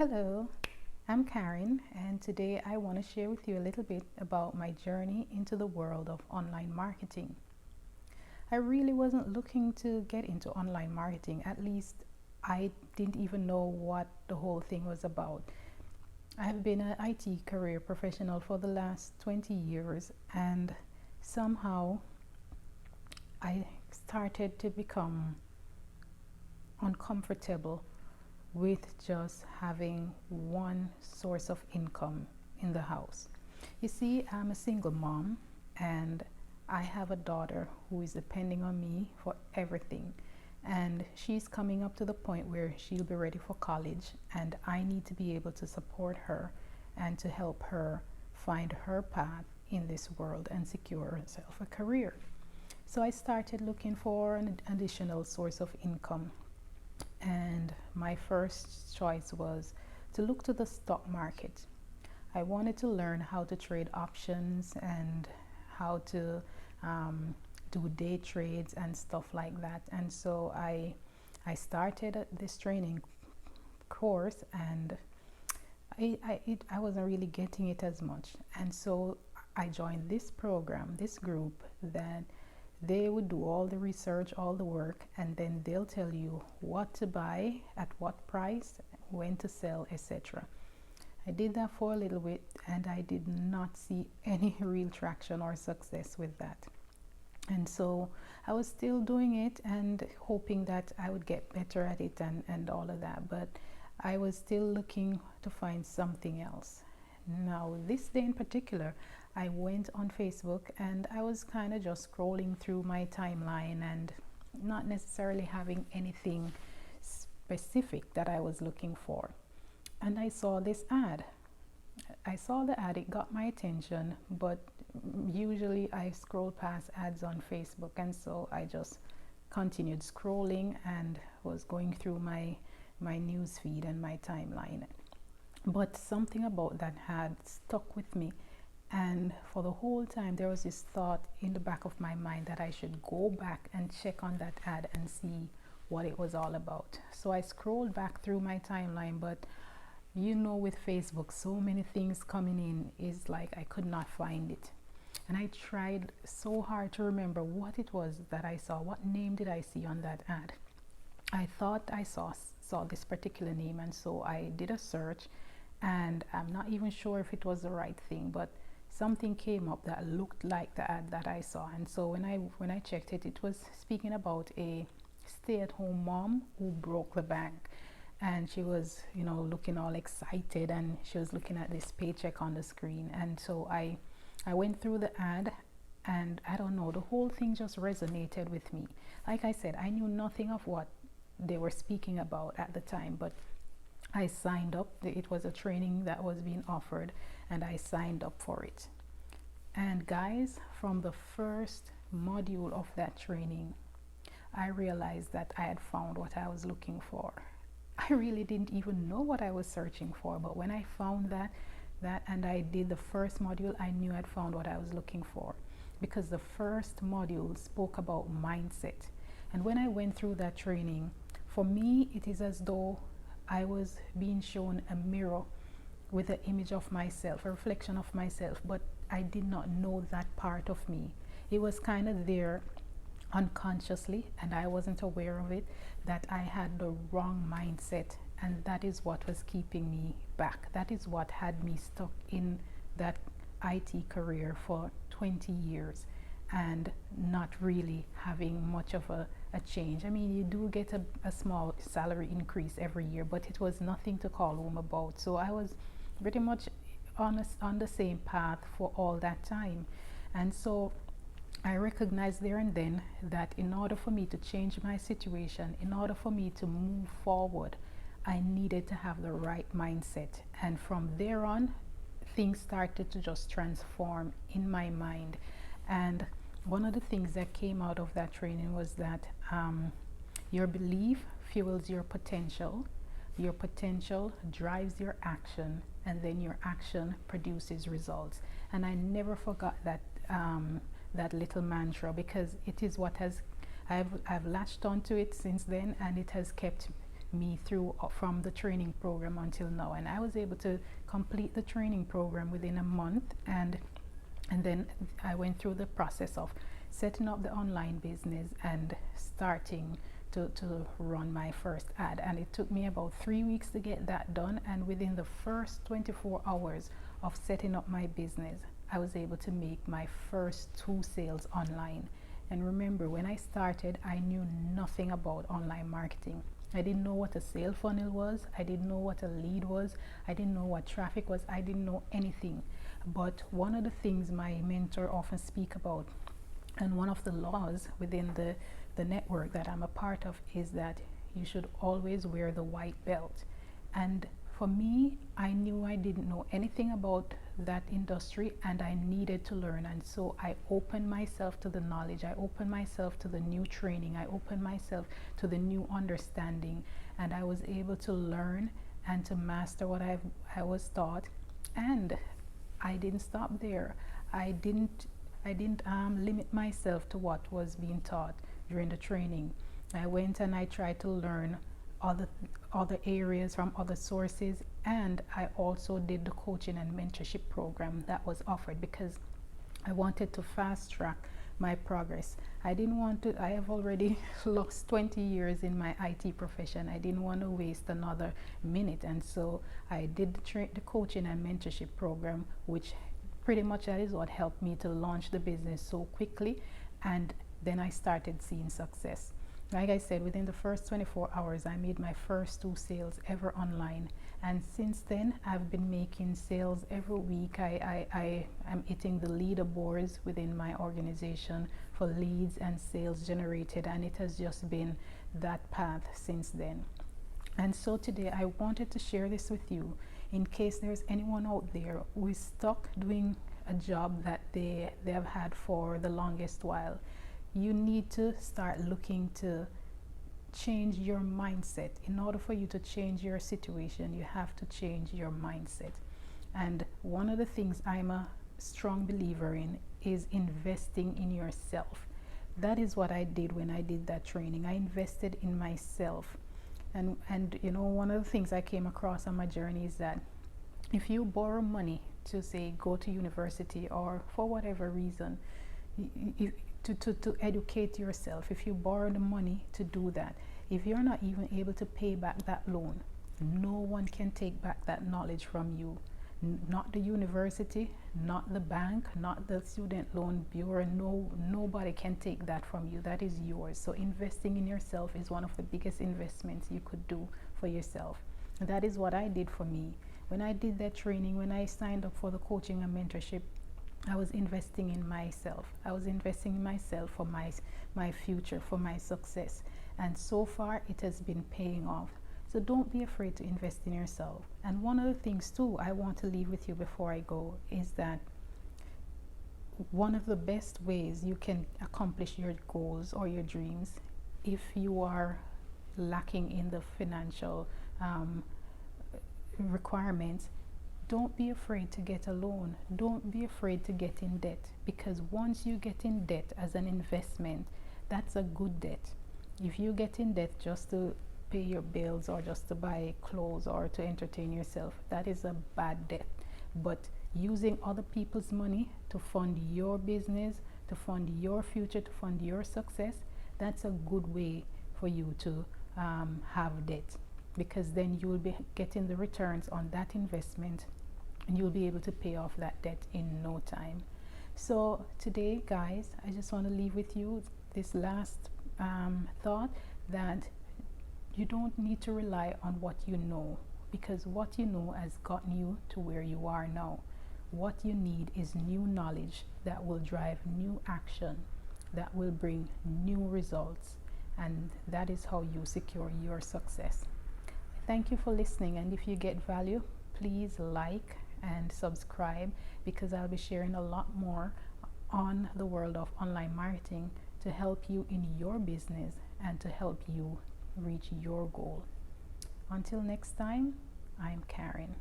Hello, I'm Karen, and today I want to share with you a little bit about my journey into the world of online marketing. I really wasn't looking to get into online marketing, at least I didn't even know what the whole thing was about. I've been an IT career professional for the last 20 years, and somehow I started to become uncomfortable with just having one source of income in the house. You see, I'm a single mom and I have a daughter who is depending on me for everything. And she's coming up to the point where she'll be ready for college, and I need to be able to support her and to help her find her path in this world and secure herself a career. So I started looking for an additional source of income, and my first choice was to look to the stock market. I wanted to learn how to trade options and how to do day trades and stuff like that. And so I started this training course, and I wasn't really getting it as much. And so I joined this program, this group that they would do all the research, all the work, and then they'll tell you what to buy, at what price, when to sell, etc. I did that for a little bit and I did not see any real traction or success with that. And so I was still doing it and hoping that I would get better at it and all of that, but I was still looking to find something else. Now, this day in particular, I went on Facebook and I was kind of just scrolling through my timeline and not necessarily having anything specific that I was looking for. And I saw this ad. I saw the ad, it got my attention, but usually I scroll past ads on Facebook, and so I just continued scrolling and was going through my news feed and my timeline. But something about that had stuck with me, and for the whole time there was this thought in the back of my mind that I should go back and check on that ad and see what it was all about. So I scrolled back through my timeline, but with Facebook, so many things coming in, is like I could not find it. And I tried so hard to remember what it was that I saw. What name did I see on that ad? I thought I saw this particular name, and so I did a search, and I'm not even sure if it was the right thing, but something came up that looked like the ad that I saw. And so when I checked it, it was speaking about a stay-at-home mom who broke the bank, and she was looking all excited, and she was looking at this paycheck on the screen. And so I went through the ad, and I don't know, the whole thing just resonated with me. Like I said, I knew nothing of what they were speaking about at the time, but I signed up. It was a training that was being offered, and I signed up for it. And guys, from the first module of that training, I realized that I had found what I was looking for. I really didn't even know what I was searching for, but when I found that and I did the first module, I knew I'd found what I was looking for, because the first module spoke about mindset. And when I went through that training, for me it is as though I was being shown a mirror with an image of myself, a reflection of myself, but I did not know that part of me. It was kind of there unconsciously, and I wasn't aware of it, that I had the wrong mindset, and that is what was keeping me back. That is what had me stuck in that IT career for 20 years and not really having much of a change. I mean, you do get a small salary increase every year, but it was nothing to call home about. So I was pretty much on the same path for all that time. And so I recognized there and then that in order for me to change my situation, in order for me to move forward, I needed to have the right mindset. And from there on, things started to just transform in my mind. And one of the things that came out of that training was that your belief fuels your potential drives your action, and then your action produces results. And I never forgot that little mantra, because it is what I've latched onto it since then, and it has kept me through from the training program until now. And I was able to complete the training program within a month, and then I went through the process of setting up the online business and starting to run my first ad. And it took me about 3 weeks to get that done, and within the first 24 hours of setting up my business, I was able to make my first 2 sales online. And remember, when I started, I knew nothing about online marketing. I didn't know what a sale funnel was. I didn't know what a lead was. I didn't know what traffic was. I didn't know anything. But one of the things my mentor often speak about, and one of the laws within the network that I'm a part of, is that you should always wear the white belt. And for me, I knew I didn't know anything about that industry, and I needed to learn. And so I opened myself to the knowledge, I opened myself to the new training, I opened myself to the new understanding, and I was able to learn and to master what I was taught. And I didn't stop there. I didn't limit myself to what was being taught during the training. I went and I tried to learn other areas from other sources, and I also did the coaching and mentorship program that was offered, because I wanted to fast track my progress. I didn't want to, I have already lost 20 years in my IT profession. I didn't want to waste another minute, and so I did the coaching and mentorship program, which pretty much that is what helped me to launch the business so quickly. And then I started seeing success. Like I said, within the first 24 hours, I made my first 2 sales ever online. And since then, I've been making sales every week. I am hitting the leaderboards within my organization for leads and sales generated. And it has just been that path since then. And so today, I wanted to share this with you in case there's anyone out there who is stuck doing a job that they have had for the longest while. You need to start looking to change your mindset. In order for you to change your situation, you have to change your mindset. And one of the things I'm a strong believer in is investing in yourself. That is what I did when I did that training. I invested in myself. And you know, one of the things I came across on my journey is that if you borrow money to, say, go to university, or for whatever reason, to educate yourself, if you borrow the money to do that, if you're not even able to pay back that loan, no one can take back that knowledge from you. Not the university, not the bank, not the student loan bureau. Nobody can take that from you. That is yours. So investing in yourself is one of the biggest investments you could do for yourself. And that is what I did for me. When I did that training, when I signed up for the coaching and mentorship, I was investing in myself. I was investing in myself for my future, for my success. And so far, it has been paying off. So don't be afraid to invest in yourself. And one of the things too I want to leave with you before I go is that one of the best ways you can accomplish your goals or your dreams, if you are lacking in the financial requirements, don't be afraid to get a loan. Don't be afraid to get in debt, because once you get in debt as an investment, that's a good debt. If you get in debt just to pay your bills or just to buy clothes or to entertain yourself, that is a bad debt. But using other people's money to fund your business, to fund your future, to fund your success, that's a good way for you to have debt, because then you will be getting the returns on that investment, and you'll be able to pay off that debt in no time. So today, guys, I just want to leave with you this last thought, that you don't need to rely on what you know, because what you know has gotten you to where you are now. What you need is new knowledge that will drive new action, that will bring new results, and that is how you secure your success. Thank you for listening, and if you get value, please like and subscribe, because I'll be sharing a lot more on the world of online marketing to help you in your business and to help you reach your goal. Until next time, I'm Karen.